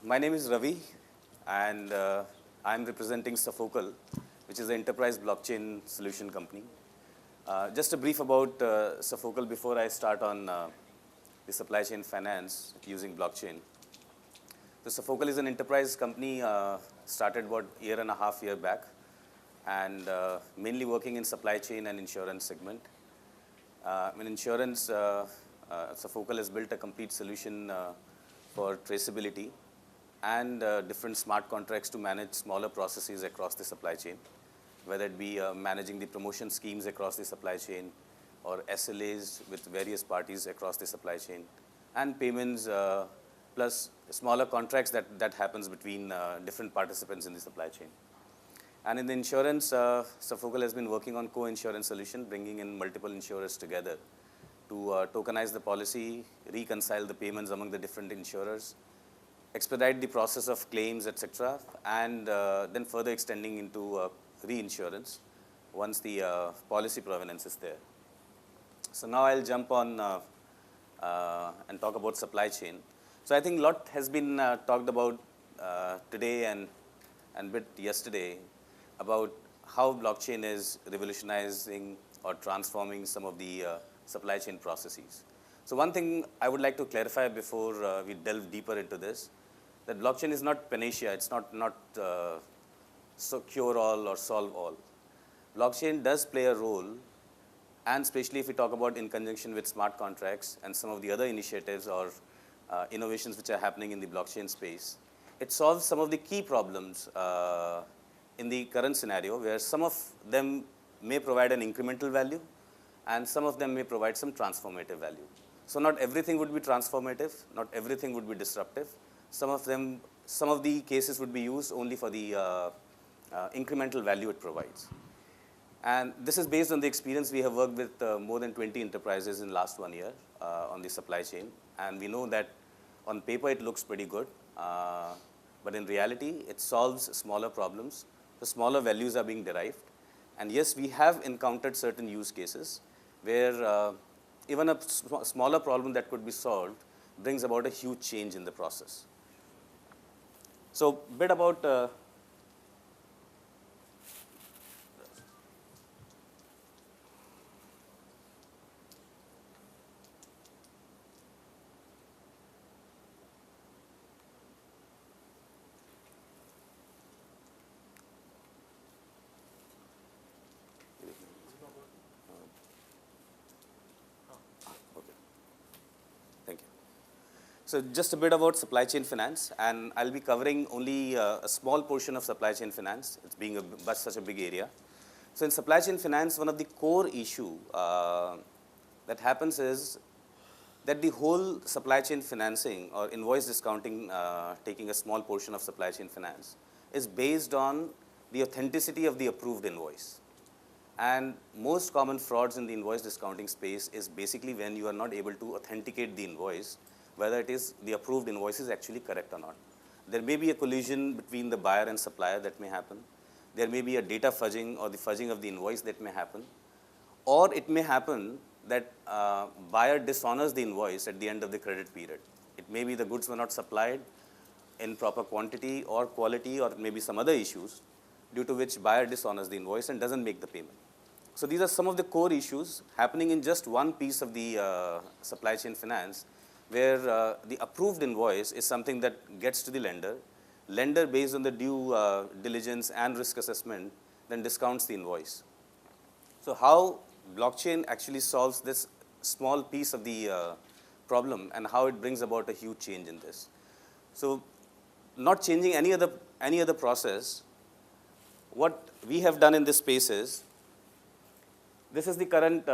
My name is Ravi, and I'm representing Sofocle, which is an enterprise blockchain solution company. Just a brief about Sofocle before I start on the supply chain finance using blockchain. So Sofocle is an enterprise company started about a year and a half back, and mainly working in supply chain and insurance segment. In insurance, Sofocle has built a complete solution for traceability and different smart contracts to manage smaller processes across the supply chain, whether it be managing the promotion schemes across the supply chain or SLAs with various parties across the supply chain, and payments plus smaller contracts that happens between different participants in the supply chain. And in the insurance, Sofocle has been working on co-insurance solution, bringing in multiple insurers together to tokenize the policy, reconcile the payments among the different insurers, expedite the process of claims, etc., and then further extending into reinsurance once the policy provenance is there. So now I'll jump on and talk about supply chain. So I think a lot has been talked about today and bit yesterday about how blockchain is revolutionizing or transforming some of the supply chain processes. So one thing I would like to clarify before we delve deeper into this, that blockchain is not panacea. It's not so cure all or solve all. Blockchain does play a role, and especially if we talk about in conjunction with smart contracts and some of the other initiatives or innovations which are happening in the blockchain space, it solves some of the key problems in the current scenario, where some of them may provide an incremental value and some of them may provide some transformative value. So not everything would be transformative, not everything would be disruptive. Some of the cases would be used only for the incremental value it provides. And this is based on the experience. We have worked with more than 20 enterprises in the last 1 year on the supply chain. And we know that on paper it looks pretty good, but in reality it solves smaller problems. The smaller values are being derived. And yes, we have encountered certain use cases where even a smaller problem that could be solved brings about a huge change in the process. So a bit about So just a bit about supply chain finance, and I'll be covering only a small portion of supply chain finance, it's being such a big area. So in supply chain finance, one of the core issue that happens is that the whole supply chain financing or invoice discounting, taking a small portion of supply chain finance, is based on the authenticity of the approved invoice. And most common frauds in the invoice discounting space is basically when you are not able to authenticate the invoice, whether it is the approved invoice is actually correct or not. There may be a collision between the buyer and supplier that may happen. There may be a data fudging or the fudging of the invoice that may happen. Or it may happen that buyer dishonors the invoice at the end of the credit period. It may be the goods were not supplied in proper quantity or quality, or maybe some other issues due to which buyer dishonors the invoice and doesn't make the payment. So these are some of the core issues happening in just one piece of the supply chain finance, where the approved invoice is something that gets to the lender. Lender, based on the due diligence and risk assessment, then discounts the invoice. So how blockchain actually solves this small piece of the problem and how it brings about a huge change in this. So not changing any other process, what we have done in this space is, this is the current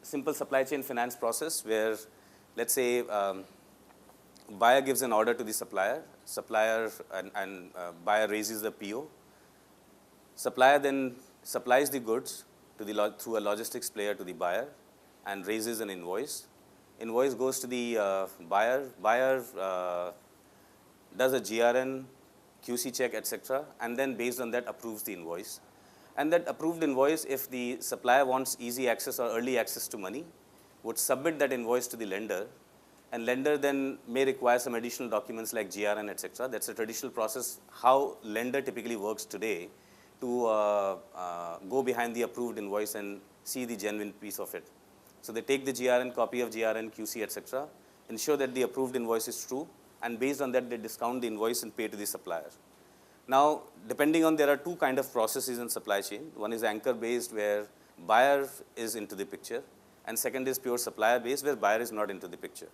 simple supply chain finance process where, let's say, buyer gives an order to the supplier, and buyer raises the PO. Supplier then supplies the goods to through a logistics player to the buyer and raises an invoice. Invoice goes to the buyer. Buyer does a GRN, QC check, etc., and then based on that approves the invoice. And that approved invoice, if the supplier wants easy access or early access to money, would submit that invoice to the lender, and lender then may require some additional documents like GRN, etc. That's a traditional process, how lender typically works today to go behind the approved invoice and see the genuine piece of it. So they take the GRN, copy of GRN, QC, etc., ensure that the approved invoice is true, and based on that, they discount the invoice and pay to the supplier. Now, depending on, there are two kind of processes in supply chain. One is anchor-based, where buyer is into the picture, and second is pure supplier-based, where buyer is not into the picture.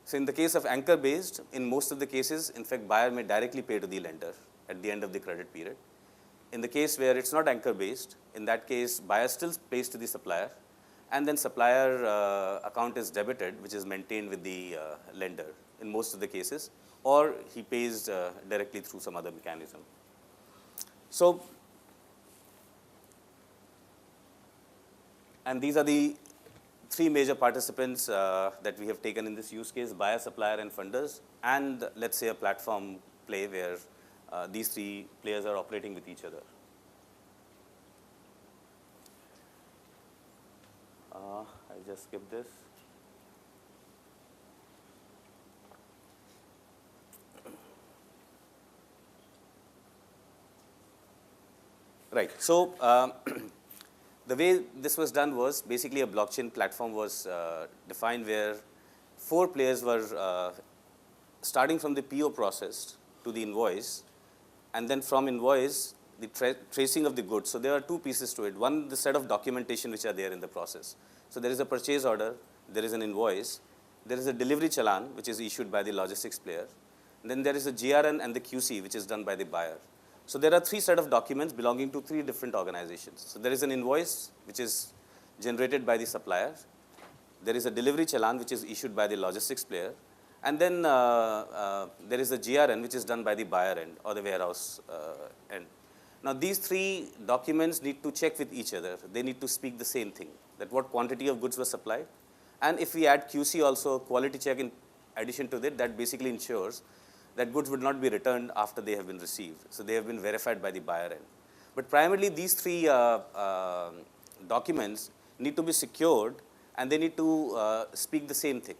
So in the case of anchor-based, in most of the cases, in fact, buyer may directly pay to the lender at the end of the credit period. In the case where it's not anchor-based, in that case, buyer still pays to the supplier, and then supplier account is debited, which is maintained with the lender in most of the cases, or he pays directly through some other mechanism. So, and these are the three major participants that we have taken in this use case: buyer, supplier, and funders, and let's say a platform play where these three players are operating with each other. I just skip this. Right. So the way this was done was basically a blockchain platform was defined where 4 players were starting from the PO process to the invoice, and then from invoice, the tracing of the goods. So there are 2 pieces to it. One, the set of documentation which are there in the process. So there is a purchase order, there is an invoice, there is a delivery challan which is issued by the logistics player, and then there is a GRN and the QC which is done by the buyer. So there are 3 set of documents belonging to 3 different organizations. So there is an invoice which is generated by the supplier, there is a delivery challan which is issued by the logistics player, and then there is a GRN which is done by the buyer end or the warehouse end. Now these 3 documents need to check with each other. They need to speak the same thing, that what quantity of goods was supplied. And if we add QC also, quality check in addition to that basically ensures that goods would not be returned after they have been received. So they have been verified by the buyer end. But primarily these 3 documents need to be secured, and they need to speak the same thing.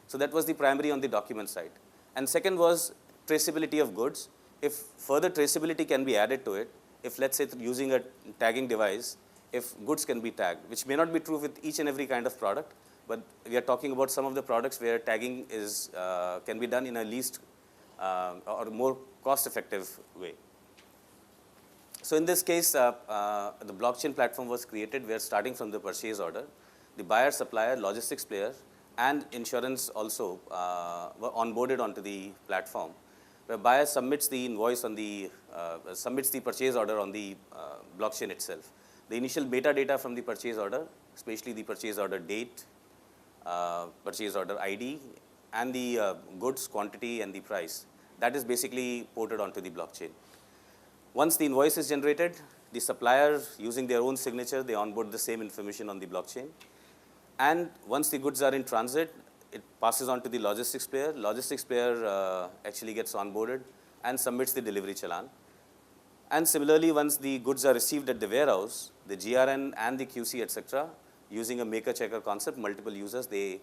So that was the primary on the document side. And second was traceability of goods. If further traceability can be added to it, if let's say using a tagging device, if goods can be tagged, which may not be true with each and every kind of product, but we are talking about some of the products where tagging is, can be done in a least or more cost-effective way. So in this case, the blockchain platform was created where starting from the purchase order, the buyer, supplier, logistics player, and insurance also were onboarded onto the platform, where buyer submits the invoice on the, submits the purchase order on the blockchain itself. The initial metadata from the purchase order, especially the purchase order date, purchase order ID, and the goods quantity and the price, that is basically ported onto the blockchain. Once the invoice is generated, the supplier, using their own signature, they onboard the same information on the blockchain. And once the goods are in transit, it passes on to the logistics player. Logistics player actually gets onboarded and submits the delivery challan. And similarly, once the goods are received at the warehouse, the GRN and the QC, etc., using a maker-checker concept, multiple users, they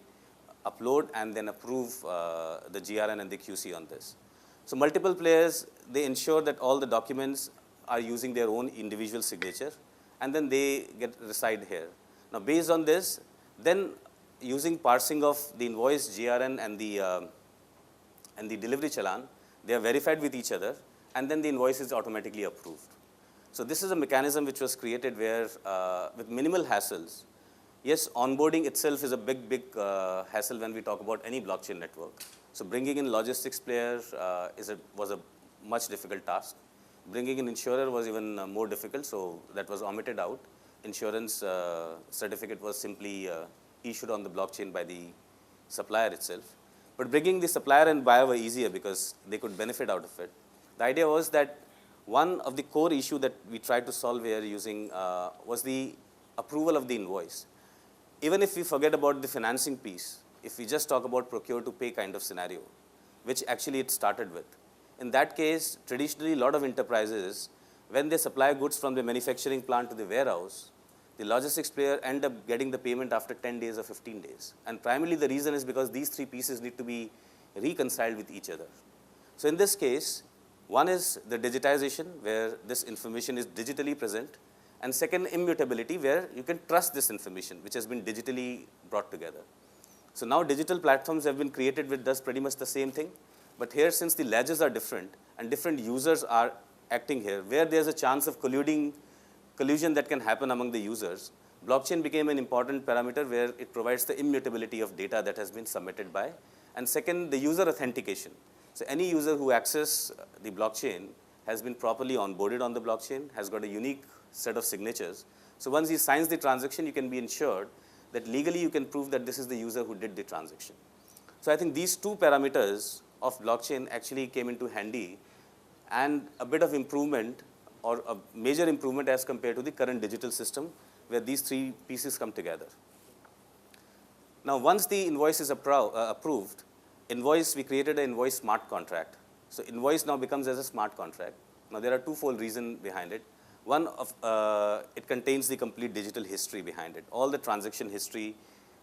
upload and then approve the GRN and the QC on this. So multiple players, they ensure that all the documents are using their own individual signature, and then they reside here. Now, based on this, then using parsing of the invoice, GRN, and the delivery challan, they are verified with each other, and then the invoice is automatically approved. So this is a mechanism which was created where, with minimal hassles, yes, onboarding itself is a big hassle when we talk about any blockchain network. So bringing in logistics players was a much difficult task. Bringing in insurer was even more difficult, so that was omitted out. Insurance certificate was simply issued on the blockchain by the supplier itself. But bringing the supplier and buyer were easier because they could benefit out of it. The idea was that one of the core issue that we tried to solve here using was the approval of the invoice. Even if we forget about the financing piece, if we just talk about procure to pay kind of scenario, which actually it started with. In that case, traditionally, a lot of enterprises, when they supply goods from the manufacturing plant to the warehouse, the logistics player end up getting the payment after 10 days or 15 days. And primarily the reason is because these three pieces need to be reconciled with each other. So in this case, one is the digitization, where this information is digitally present, and second, immutability, where you can trust this information, which has been digitally brought together. So now digital platforms have been created which does pretty much the same thing, but here, since the ledgers are different and different users are acting here, where there's a chance of collusion that can happen among the users, blockchain became an important parameter where it provides the immutability of data that has been submitted by. And second, the user authentication. So any user who accesses the blockchain has been properly onboarded on the blockchain, has got a unique set of signatures. So once he signs the transaction, you can be ensured that legally you can prove that this is the user who did the transaction. So I think these two parameters of blockchain actually came into handy, and a bit of improvement or a major improvement as compared to the current digital system where these three pieces come together. Now, once the invoice is approved, we created an invoice smart contract. So invoice now becomes as a smart contract. Now, there are twofold reasons behind it. One, it contains the complete digital history behind it. All the transaction history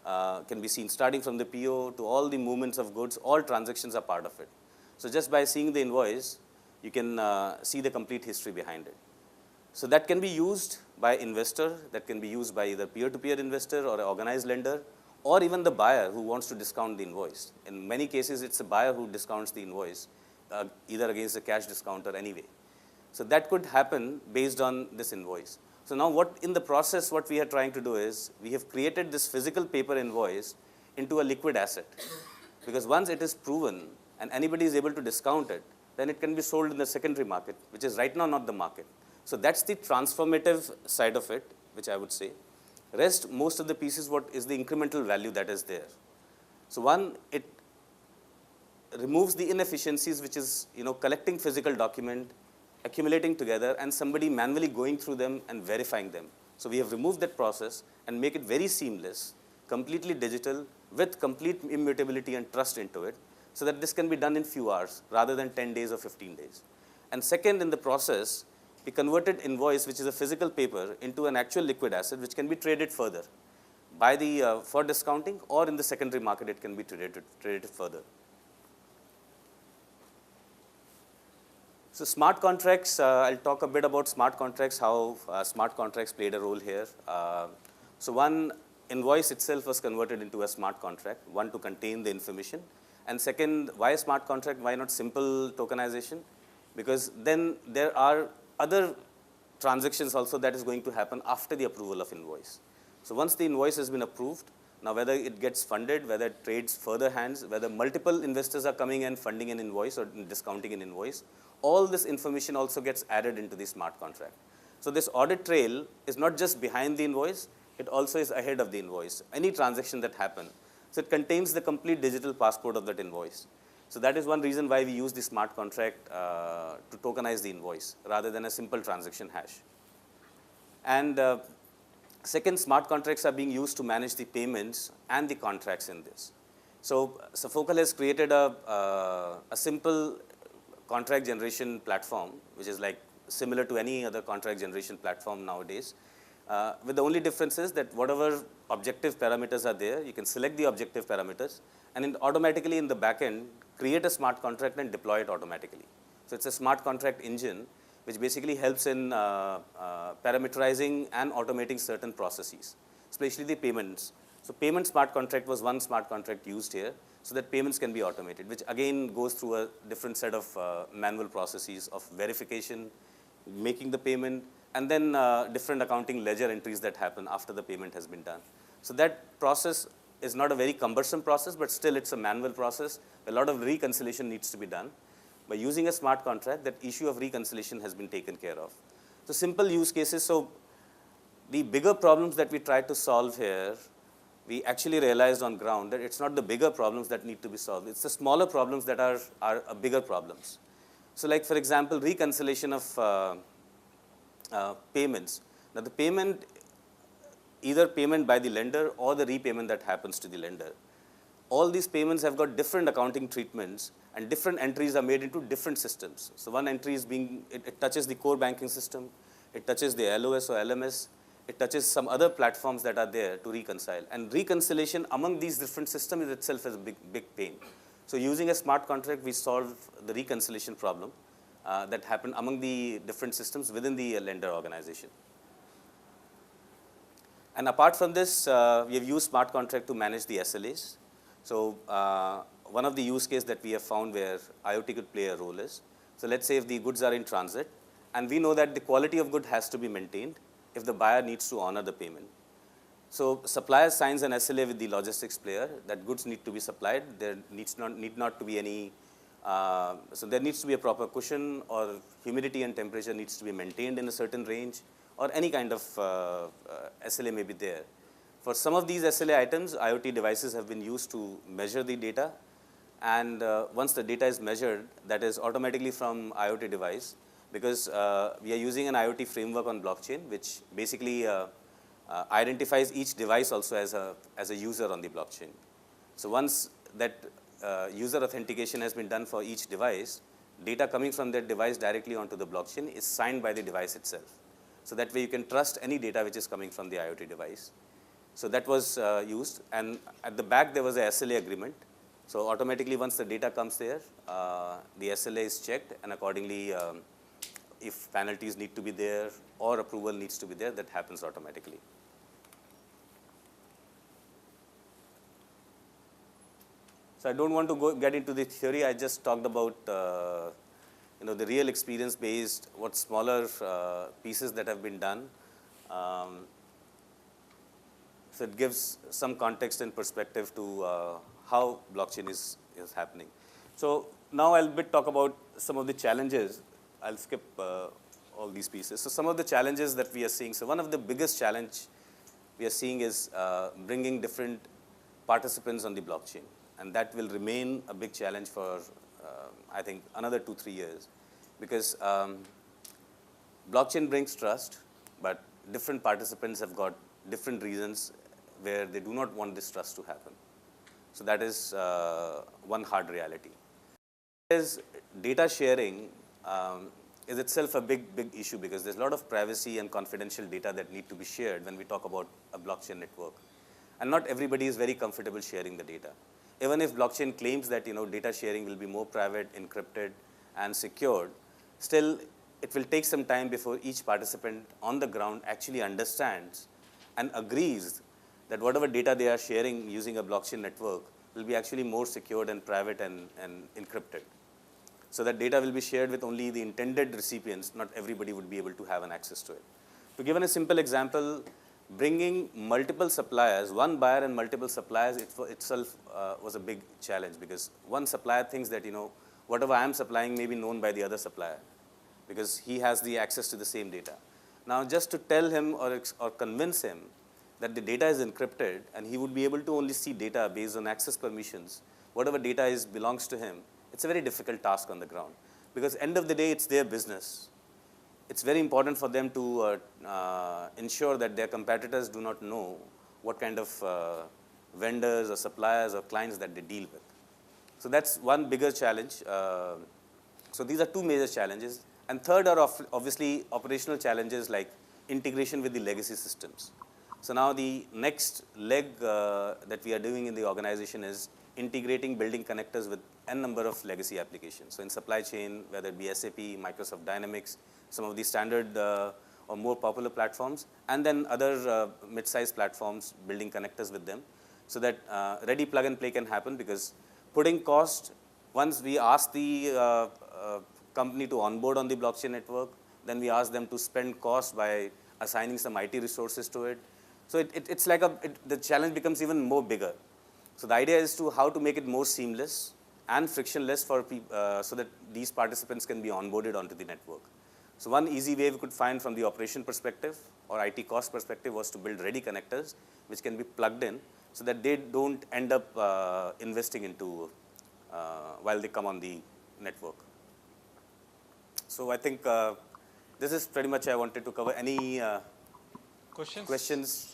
can be seen, starting from the PO to all the movements of goods. All transactions are part of it. So just by seeing the invoice, you can see the complete history behind it. So that can be used by investor, that can be used by either peer-to-peer investor or an organized lender, or even the buyer who wants to discount the invoice. In many cases, it's a buyer who discounts the invoice, either against a cash discount or anyway. So that could happen based on this invoice. So now in the process, what we are trying to do is, we have created this physical paper invoice into a liquid asset. Because once it is proven and anybody is able to discount it, then it can be sold in the secondary market, which is right now not the market. So that's the transformative side of it, which I would say. Rest, most of the pieces, what is the incremental value that is there. So one, it removes the inefficiencies, which is collecting physical document, accumulating together, and somebody manually going through them and verifying them. So we have removed that process and make it very seamless, completely digital, with complete immutability and trust into it, so that this can be done in few hours rather than 10 days or 15 days. And second, in the process, we converted invoice, which is a physical paper, into an actual liquid asset, which can be traded further for discounting, or in the secondary market, it can be traded further. So smart contracts, I'll talk a bit about smart contracts, how smart contracts played a role here. So one, invoice itself was converted into a smart contract, one to contain the information. And second, why a smart contract? Why not simple tokenization? Because then there are other transactions also that is going to happen after the approval of invoice. So once the invoice has been approved, now whether it gets funded, whether it trades further hands, whether multiple investors are coming and funding an invoice or discounting an invoice, all this information also gets added into the smart contract. So this audit trail is not just behind the invoice, it also is ahead of the invoice. Any transaction that happens, so it contains the complete digital passport of that invoice. So that is one reason why we use the smart contract to tokenize the invoice rather than a simple transaction hash. And second, smart contracts are being used to manage the payments and the contracts in this. So Sofocle has created a simple contract generation platform, which is like similar to any other contract generation platform nowadays. With the only difference is that whatever objective parameters are there, you can select the objective parameters, and automatically in the back end, create a smart contract and deploy it automatically. So it's a smart contract engine, which basically helps in parameterizing and automating certain processes, especially the payments. So payment smart contract was one smart contract used here, so that payments can be automated, which again goes through a different set of manual processes of verification, making the payment, and then different accounting ledger entries that happen after the payment has been done. So that process is not a very cumbersome process, but still it's a manual process. A lot of reconciliation needs to be done. By using a smart contract, that issue of reconciliation has been taken care of. So simple use cases. So the bigger problems that we tried to solve here, we actually realized on ground that it's not the bigger problems that need to be solved. It's the smaller problems that are bigger problems. So like, for example, reconciliation of payments. Now the payment, either payment by the lender or the repayment that happens to the lender. All these payments have got different accounting treatments, and different entries are made into different systems. So one entry is it touches the core banking system, it touches the LOS or LMS, it touches some other platforms that are there to reconcile. And reconciliation among these different systems is itself a big pain. So using a smart contract, we solve the reconciliation problem that happened among the different systems within the lender organization. And apart from this, we have used smart contract to manage the SLAs. So one of the use cases that we have found where IoT could play a role is, so let's say if the goods are in transit, and we know that the quality of good has to be maintained if the buyer needs to honor the payment. So supplier signs an SLA with the logistics player that goods need to be supplied. There need not to be any, so there needs to be a proper cushion, or humidity and temperature needs to be maintained in a certain range, or any kind of SLA may be there. For some of these SLA items, IoT devices have been used to measure the data. And once the data is measured, that is automatically from IoT device, because we are using an IoT framework on blockchain, which basically identifies each device also as a user on the blockchain. So once that user authentication has been done for each device, data coming from that device directly onto the blockchain is signed by the device itself. So that way you can trust any data which is coming from the IoT device. So that was used, and at the back there was a SLA agreement. So automatically once the data comes there, the SLA is checked, and accordingly if penalties need to be there or approval needs to be there, that happens automatically. So I don't want to get into the theory. I just talked about the real experience based, what smaller pieces that have been done. So it gives some context and perspective to how blockchain is happening. So now I'll talk about some of the challenges. I'll skip all these pieces. So some of the challenges that we are seeing. So one of the biggest challenge we are seeing is bringing different participants on the blockchain. And that will remain a big challenge for, I think, another 2-3 years. Because blockchain brings trust, but different participants have got different reasons where they do not want this trust to happen. So that is one hard reality. Data sharing is itself a big issue, because there's a lot of privacy and confidential data that need to be shared when we talk about a blockchain network. And not everybody is very comfortable sharing the data. Even if blockchain claims that data sharing will be more private, encrypted, and secured, still it will take some time before each participant on the ground actually understands and agrees that whatever data they are sharing using a blockchain network will be actually more secured and private and encrypted. So that data will be shared with only the intended recipients. Not everybody would be able to have an access to it. To give a simple example, bringing multiple suppliers, one buyer and multiple suppliers itself was a big challenge, because one supplier thinks that whatever I am supplying may be known by the other supplier, because he has the access to the same data. Now just to tell him or convince him that the data is encrypted and he would be able to only see data based on access permissions, whatever data belongs to him, it's a very difficult task on the ground, because end of the day it's their business. It's very important for them to ensure that their competitors do not know what kind of vendors or suppliers or clients that they deal with. So that's one bigger challenge. So these are two major challenges. And third are obviously operational challenges like integration with the legacy systems. So now the next leg that we are doing in the organization is integrating building connectors with n number of legacy applications. So in supply chain, whether it be SAP, Microsoft Dynamics, some of the standard or more popular platforms, and then other mid-sized platforms, building connectors with them, so that ready plug and play can happen. Because putting cost, once we ask the company to onboard on the blockchain network, then we ask them to spend cost by assigning some IT resources to it. So it's like the challenge becomes even more bigger. So the idea is how to make it more seamless and frictionless for so that these participants can be onboarded onto the network. So one easy way we could find from the operation perspective or IT cost perspective was to build ready connectors which can be plugged in, so that they don't end up investing into while they come on the network. So I think this is pretty much I wanted to cover. Any questions?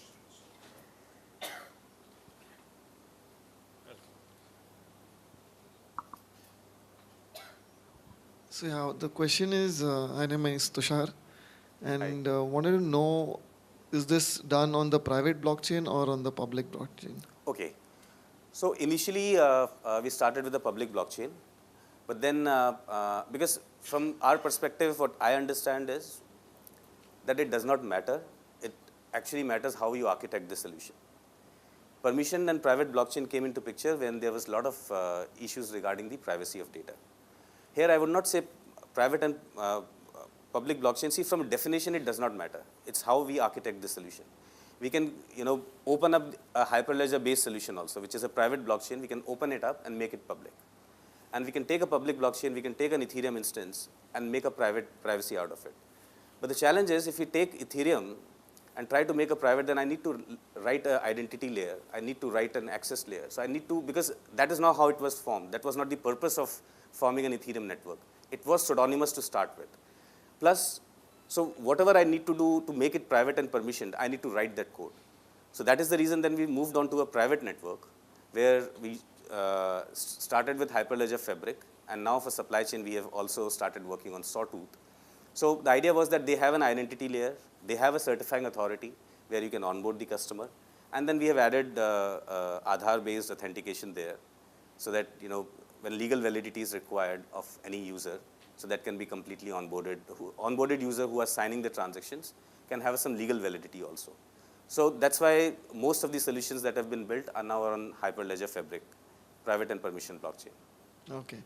So yeah, the question is, my name is Tushar, and wanted to know is this done on the private blockchain or on the public blockchain? Okay. So initially, we started with the public blockchain. But then, because from our perspective, what I understand is that it does not matter. It actually matters how you architect the solution. Permission and private blockchain came into picture when there was a lot of issues regarding the privacy of data. Here, I would not say private and public blockchain. See, from a definition, it does not matter. It's how we architect the solution. We can, open up a Hyperledger-based solution also, which is a private blockchain. We can open it up and make it public. And we can take a public blockchain, we can take an Ethereum instance and make a privacy out of it. But the challenge is, if we take Ethereum and try to make a private, then I need to write an identity layer. I need to write an access layer. So I need to, because that is not how it was formed. That was not the purpose of forming an Ethereum network. It was pseudonymous to start with. Plus, so whatever I need to do to make it private and permissioned, I need to write that code. So that is the reason then we moved on to a private network where we started with Hyperledger Fabric, and now for supply chain we have also started working on Sawtooth. So the idea was that they have an identity layer, they have a certifying authority where you can onboard the customer, and then we have added Aadhaar-based authentication there, so that when legal validity is required of any user, so that can be completely onboarded. Onboarded user who are signing the transactions can have some legal validity also. So that's why most of the solutions that have been built are now on Hyperledger Fabric, private and permission blockchain. Okay.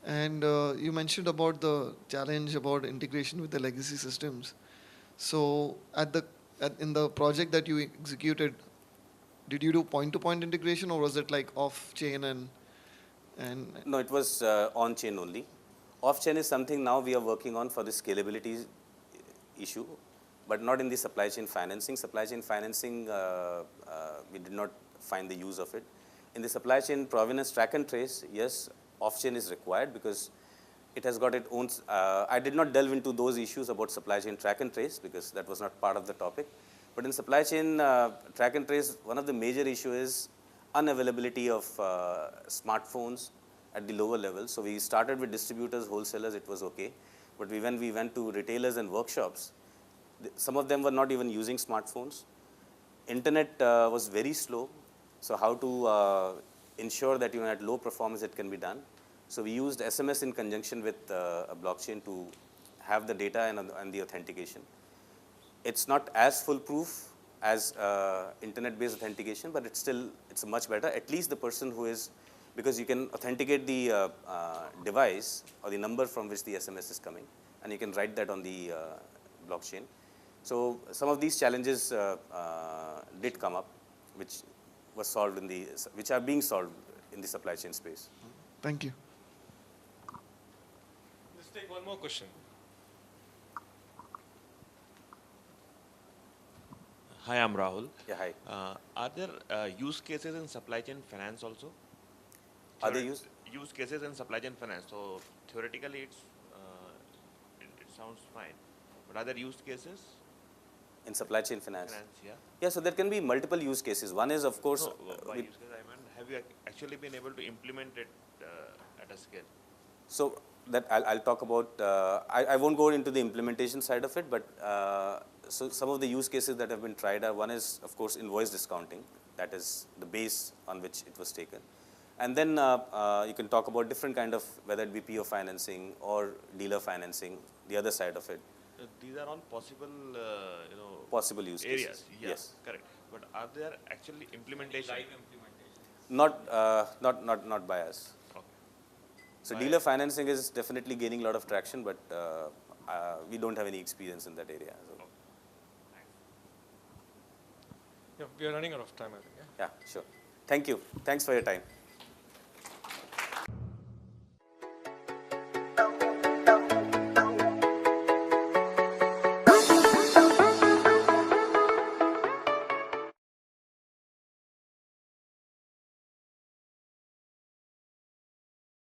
And you mentioned about the challenge about integration with the legacy systems. So in the project that you executed, did you do point-to-point integration, or was it like off-chain and? No, it was on-chain only. Off-chain is something now we are working on for the scalability issue, but not in the supply chain financing. Supply chain financing, we did not find the use of it. In the supply chain provenance track and trace, yes, off-chain is required because it has got its own. I did not delve into those issues about supply chain track and trace because that was not part of the topic. But in supply chain track and trace, one of the major issues is unavailability of smartphones at the lower level. So we started with distributors, wholesalers, it was okay. But when we went to retailers and workshops, some of them were not even using smartphones. Internet was very slow. So how to ensure that at low performance it can be done. So we used SMS in conjunction with a blockchain to have the data and the authentication. It's not as foolproof as internet-based authentication, but it's much better. At least the person who is, because you can authenticate the device or the number from which the SMS is coming, and you can write that on the blockchain. So some of these challenges did come up, which was solved which are being solved in the supply chain space. Thank you. Let's take one more question. Hi, I'm Rahul. Yeah, hi. Are there use cases in supply chain finance also? Are there use cases in supply chain finance? So theoretically, it sounds fine. But are there use cases? In supply chain finance? Yeah. Yeah, so there can be multiple use cases. One is, of course, by use case, I meant, have you actually been able to implement it at a scale? So that I'll talk about. I won't go into the implementation side of it, but so some of the use cases that have been tried are, one is, of course, invoice discounting. That is the base on which it was taken. And then you can talk about different kind of, whether it be PO financing or dealer financing, the other side of it. These are all possible, possible use areas. cases. Yeah, yes, correct. But are there actually implementation? Live implementation. Not by us. Okay. So dealer financing is definitely gaining a lot of traction, but we don't have any experience in that area. So. Okay. Yeah, we are running out of time, I think. Yeah, sure. Thank you. Thanks for your time.